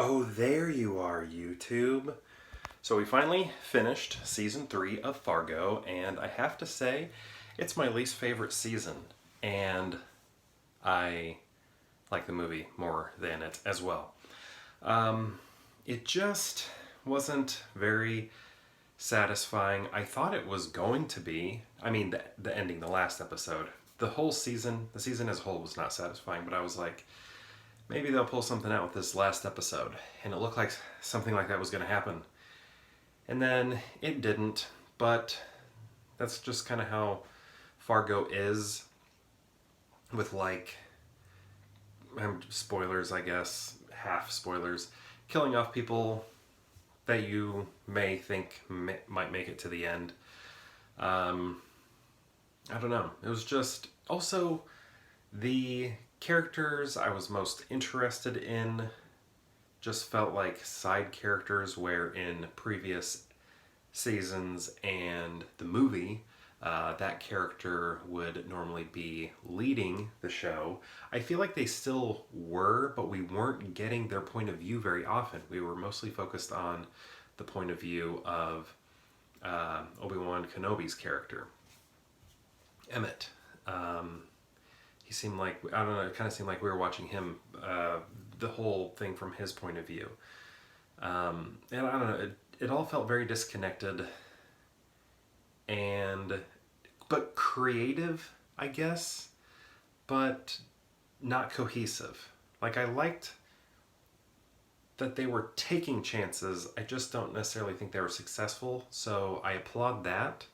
Oh, there you are, YouTube. So we finally finished season 3 of Fargo, and I have to say, it's my least favorite season. And I like the movie more than it as well. It just wasn't very satisfying. I thought it was going to be. I mean, the ending, the last episode. The season as a whole was not satisfying, but I was like, maybe they'll pull something out with this last episode. And it looked like something like that was going to happen. And then it didn't, but that's just kind of how Fargo is with spoilers, I guess, half spoilers, killing off people that you may think might make it to the end. I don't know. It was just also the characters I was most interested in just felt like side characters, where in previous seasons and the movie, that character would normally be leading the show. I feel like they still were, but we weren't getting their point of view very often. We were mostly focused on the point of view of Obi-Wan Kenobi's character, Emmett. He seemed like, I don't know, it kind of seemed like we were watching him, the whole thing from his point of view. And I don't know, it all felt very disconnected but creative, I guess, but not cohesive. Like, I liked that they were taking chances. I just don't necessarily think they were successful, so I applaud that.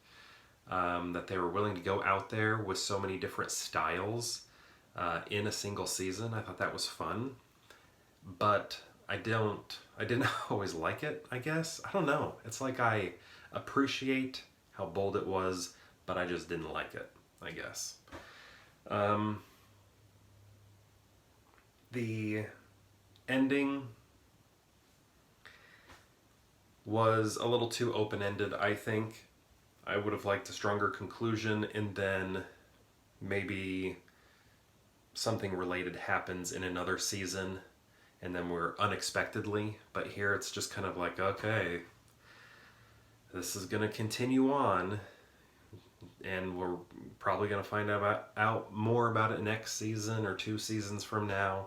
That they were willing to go out there with so many different styles in a single season. I thought that was fun, but I didn't always like it, I guess. I don't know. It's like I appreciate how bold it was, but I just didn't like it, I guess. The ending was a little too open-ended, I think. I would have liked a stronger conclusion, and then maybe something related happens in another season, and then we're unexpectedly. But here it's just kind of like, okay, this is going to continue on, and we're probably going to find out more about it next season or 2 seasons from now.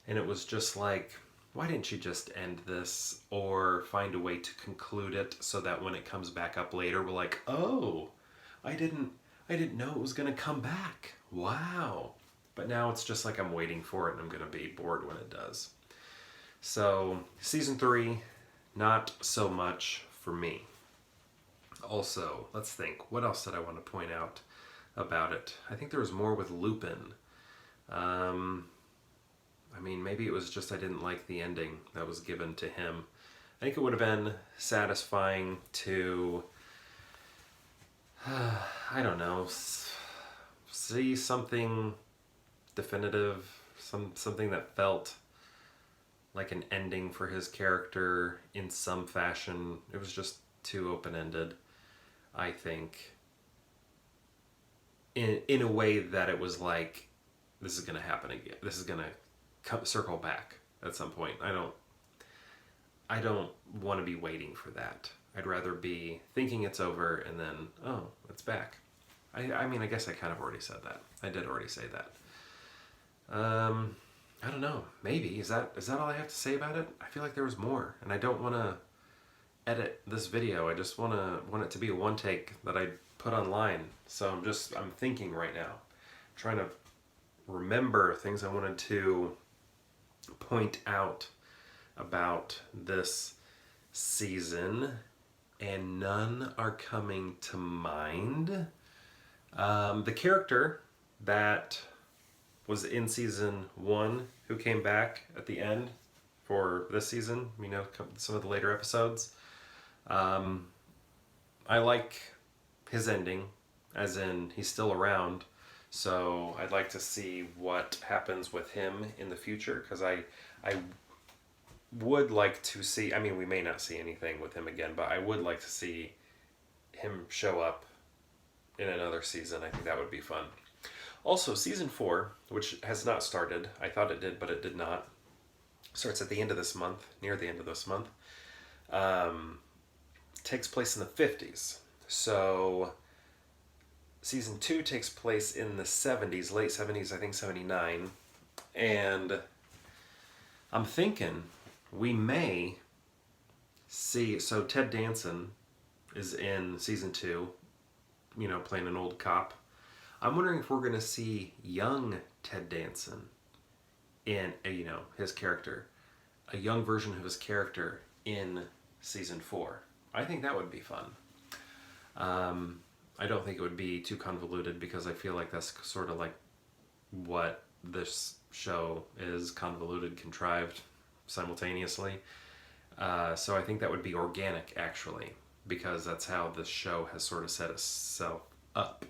And it was just like, why didn't you just end this or find a way to conclude it so that when it comes back up later, we're like, oh, I didn't know it was going to come back. Wow. But now it's just like I'm waiting for it and I'm going to be bored when it does. So season 3, not so much for me. Also, let's think. What else did I want to point out about it? I think there was more with Lupin. I mean, maybe it was just I didn't like the ending that was given to him. I think it would have been satisfying to, I don't know, see something definitive, something that felt like an ending for his character in some fashion. It was just too open-ended, I think, in a way that it was like, this is going to happen again. This is going to circle back at some point. I don't want to be waiting for that. I'd rather be thinking it's over and then, oh, it's back. I mean, I guess I kind of already said that. I did already say that. I don't know. Maybe. Is that all I have to say about it? I feel like there was more, and I don't want to edit this video. I just want it to be a one take that I put online. So I'm thinking right now, trying to remember things I wanted to point out about this season, and none are coming to mind. The character that was in season 1 who came back at the end for this season, some of the later episodes, I like his ending, as in he's still around. So I'd like to see what happens with him in the future, because I would like to see, I mean, we may not see anything with him again, but I would like to see him show up in another season. I think that would be fun. Also, season 4, which has not started, I thought it did, but it did not. Starts at the end of this month, near the end of this month. Um, Takes place in the 50s. So season 2 takes place in the 70s, late 70s, I think 79. And I'm thinking we may see. So Ted Danson is in season 2, playing an old cop. I'm wondering if we're going to see young Ted Danson in, his character, a young version of his character in season 4. I think that would be fun. I don't think it would be too convoluted because I feel like that's sort of like what this show is, convoluted, contrived simultaneously. So I think that would be organic, actually, because that's how this show has sort of set itself up.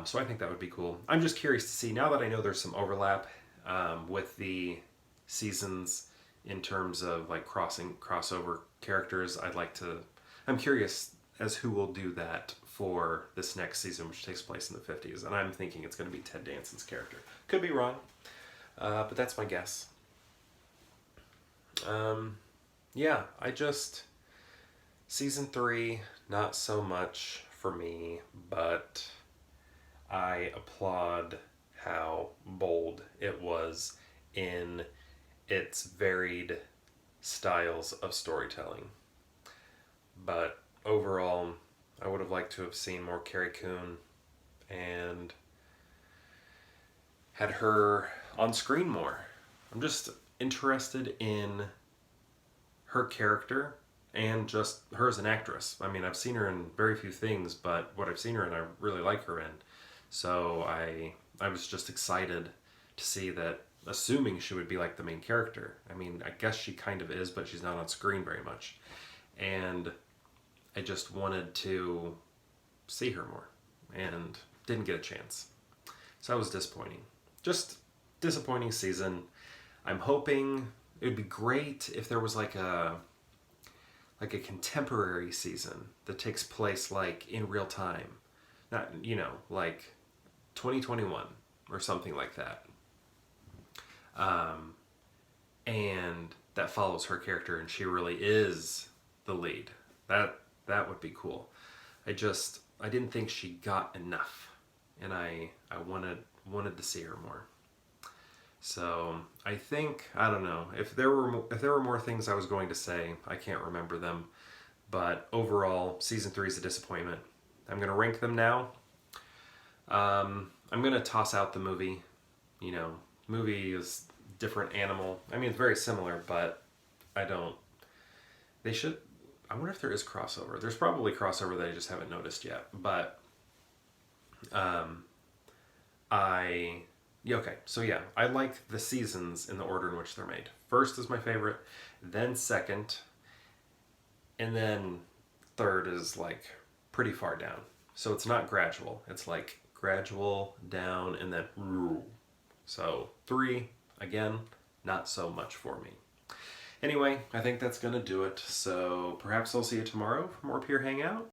So I think that would be cool. I'm just curious to see, now that I know there's some overlap with the seasons in terms of like crossover characters, I'm curious as who will do that for this next season, which takes place in the 50s. And I'm thinking it's going to be Ted Danson's character. Could be wrong, but that's my guess. Yeah, season 3, not so much for me, but I applaud how bold it was in its varied styles of storytelling. But overall, I would have liked to have seen more Carrie Coon and had her on screen more. I'm just interested in her character and just her as an actress. I mean, I've seen her in very few things, but what I've seen her in, I really like her in. So I was just excited to see that, assuming she would be like the main character. I mean, I guess she kind of is, but she's not on screen very much. And I just wanted to see her more and didn't get a chance. So that was disappointing. Just disappointing season. I'm hoping it would be great if there was like a contemporary season that takes place like in real time. Not, like 2021 or something like that. And that follows her character and she really is the lead. That would be cool. I didn't think she got enough, and I wanted to see her more. So I don't know if there were more things I was going to say. I can't remember them, but overall, season 3 is a disappointment. I'm going to rank them now. I'm going to toss out the movie. Movie is different animal. I mean, it's very similar, but they should. I wonder if there is crossover. There's probably crossover that I just haven't noticed yet. But I like the seasons in the order in which they're made. First is my favorite, then second, and then third is like pretty far down. So it's not gradual. It's like gradual down and then so 3, again, not so much for me. Anyway, I think that's going to do it. So perhaps I'll see you tomorrow for more Peer Hangout.